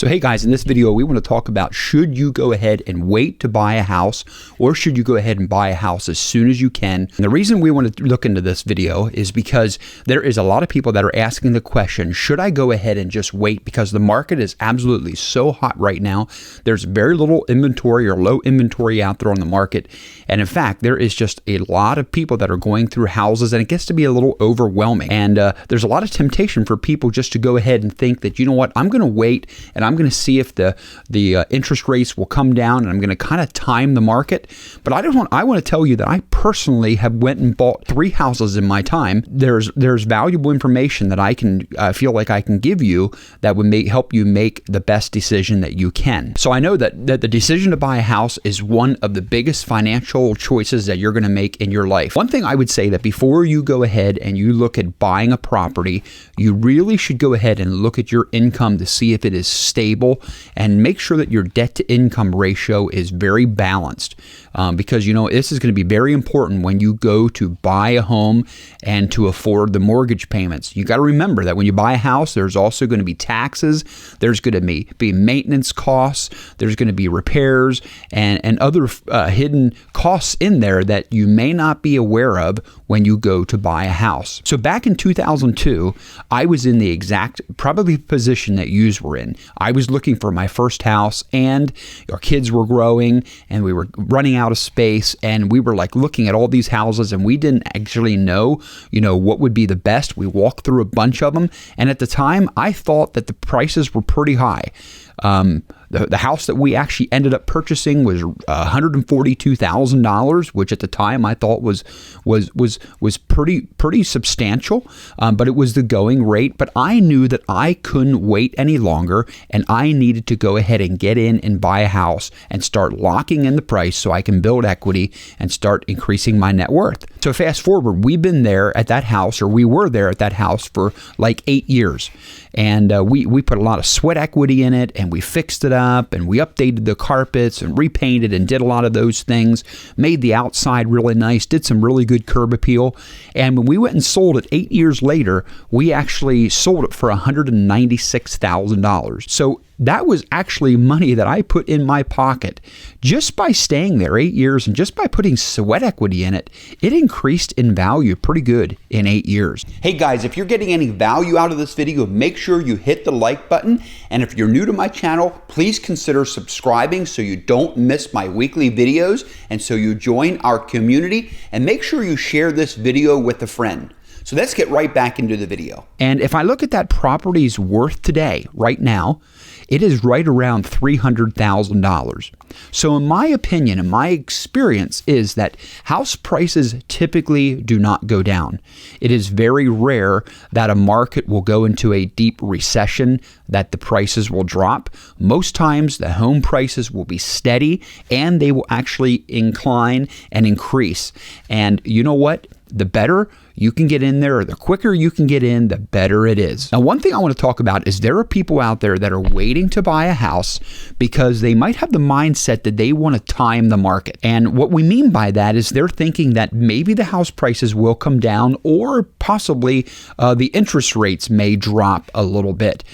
So hey guys, in this video we want to talk about, should you go ahead and wait to buy a house, or should you go ahead and buy a house as soon as you can? And the reason we want to look into this video is because there is a lot of people that are asking the question, should I go ahead and just wait? Because the market is absolutely so hot right now. There's very little inventory or low inventory out there on the market. And in fact, there is just a lot of people that are going through houses, and it gets to be a little overwhelming. And there's a lot of temptation for people just to go ahead and think that, you know what, I'm going to wait and I'm going to see if the interest rates will come down, and I'm going to kind of time the market. But I want to tell you that I personally have went and bought 3 houses in my time. There's valuable information that I can feel like I can give you that would help you make the best decision that you can. So I know that the decision to buy a house is one of the biggest financial choices that you're going to make in your life. One thing I would say, that before you go ahead and you look at buying a property, you really should go ahead and look at your income to see if it is stable, and make sure that your debt to income ratio is very balanced, because this is going to be very important when you go to buy a home and to afford the mortgage payments. You got to remember that when you buy a house, there's also going to be taxes, there's going to be maintenance costs, there's going to be repairs and other hidden costs in there that you may not be aware of when you go to buy a house. So back in 2002, I was in the exact probably position that you were in. I was looking for my first house, and our kids were growing and we were running out of space, and we were like looking at all these houses, and we didn't actually know what would be the best. We walked through a bunch of them, and at the time I thought that the prices were pretty high. The house that we actually ended up purchasing was $142,000, which at the time I thought was pretty substantial, but it was the going rate. But I knew that I couldn't wait any longer, and I needed to go ahead and get in and buy a house and start locking in the price so I can build equity and start increasing my net worth. So fast forward, we were there at that house for like 8 years, and we put a lot of sweat equity in it, and we fixed it up, and we updated the carpets and repainted and did a lot of those things, made the outside really nice, did some really good curb appeal. And when we went and sold it 8 years later, we actually sold it for $196,000. So that was actually money that I put in my pocket just by staying there 8 years, and just by putting sweat equity in it. It increased in value pretty good in 8 years. Hey guys, if you're getting any value out of this video, make sure you hit the like button. And if you're new to my channel, please consider subscribing so you don't miss my weekly videos, and so you join our community. And make sure you share this video with a friend. So let's get right back into the video. And if I look at that property's worth today, right now, it is right around $300,000. So in my opinion, and my experience, is that house prices typically do not go down. It is very rare that a market will go into a deep recession, that the prices will drop. Most times the home prices will be steady, and they will actually incline and increase. And you know what? The better you can get in there, or the quicker you can get in, the better it is. Now, one thing I want to talk about is there are people out there that are waiting to buy a house because they might have the mindset that they want to time the market. And what we mean by that is they're thinking that maybe the house prices will come down, or possibly the interest rates may drop a little bit.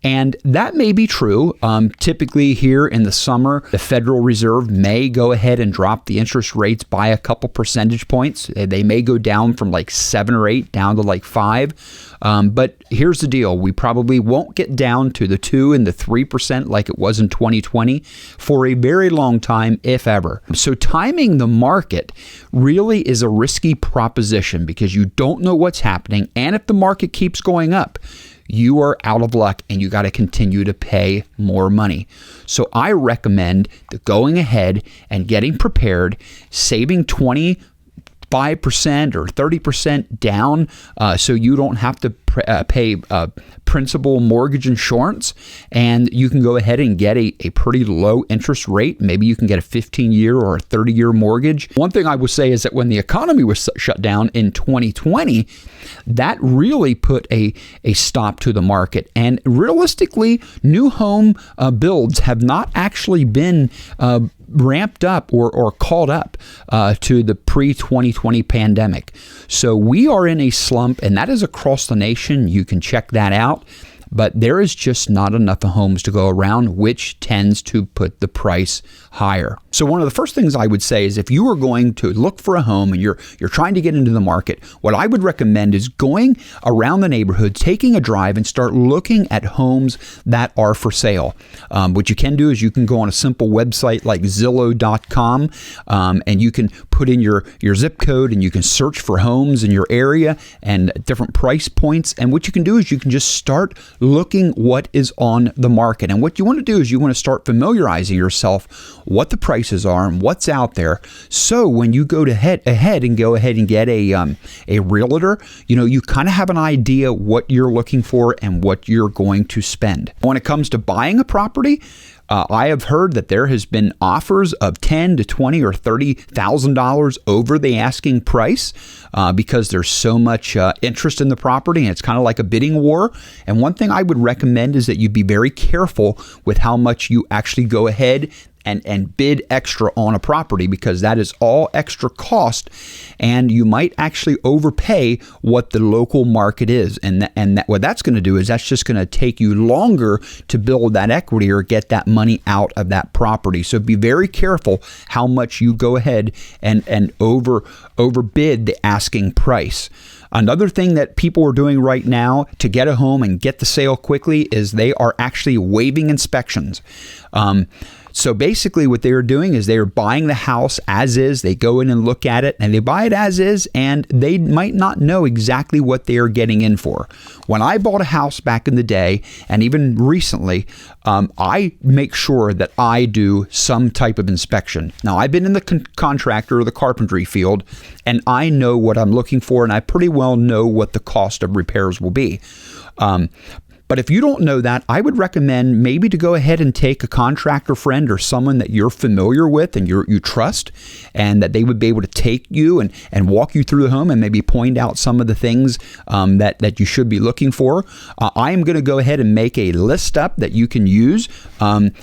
And that may be true. Typically here in the summer, the Federal Reserve may go ahead and drop the interest rates by a couple percentage points. They may go down from like 7 or 8 down to like 5. But here's the deal. We probably won't get down to the 2 and the 3% like it was in 2020 for a very long time, if ever. So timing the market really is a risky proposition, because you don't know what's happening. And if the market keeps going up, you are out of luck, and you got to continue to pay more money. So I recommend going ahead and getting prepared, saving 25% or 30% down, so you don't have to pay principal mortgage insurance, and you can go ahead and get a pretty low interest rate. Maybe you can get a 15-year or a 30-year mortgage. One thing I would say is that when the economy was shut down in 2020, that really put a stop to the market. And realistically, new home builds have not actually been ramped up or caught up to the pre-2020 pandemic. So we are in a slump, and that is across the nation. You can check that out. but there is just not enough homes to go around, which tends to put the price higher. So one of the first things I would say is if you are going to look for a home and you're trying to get into the market, what I would recommend is going around the neighborhood, taking a drive, and start looking at homes that are for sale. What you can do is you can go on a simple website like Zillow.com, and you can put in your zip code and you can search for homes in your area and different price points. And what you can do is you can just start looking what is on the market. And what you want to do is you want to start familiarizing yourself what the prices are and what's out there. So when you go ahead and get a realtor, you kind of have an idea what you're looking for and what you're going to spend. When it comes to buying a property, I have heard that there has been offers of $10,000 to $20,000 or $30,000 over the asking price because there's so much interest in the property, and it's kind of like a bidding war. And one thing I would recommend is that you be very careful with how much you actually go ahead and bid extra on a property, because that is all extra cost, and you might actually overpay what the local market is. And what that's going to do is that's just going to take you longer to build that equity or get that money out of that property. So be very careful how much you go ahead and overbid the asking price. Another thing that people are doing right now to get a home and get the sale quickly is they are actually waiving inspections. So basically what they are doing is they are buying the house as is. They go in and look at it and they buy it as is, and they might not know exactly what they are getting in for. When I bought a house back in the day, and even recently, I make sure that I do some type of inspection. Now, I've been in the contractor or the carpentry field, and I know what I'm looking for, and I pretty well know what the cost of repairs will be. But if you don't know that, I would recommend maybe to go ahead and take a contractor friend or someone that you're familiar with and you trust, and that they would be able to take you and walk you through the home and maybe point out some of the things that you should be looking for. I am going to go ahead and make a list up that you can use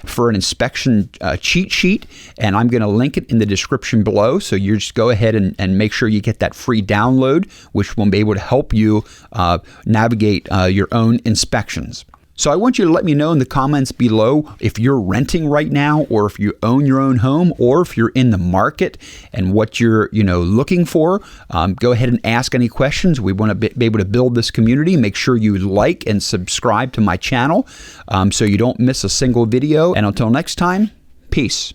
for an inspection cheat sheet, and I'm going to link it in the description below. So you just go ahead and make sure you get that free download, which will be able to help you navigate your own inspection. So I want you to let me know in the comments below if you're renting right now, or if you own your own home, or if you're in the market and what you're looking for. Go ahead and ask any questions. We want to be able to build this community. Make sure you like and subscribe to my channel so you don't miss a single video. And until next time, peace.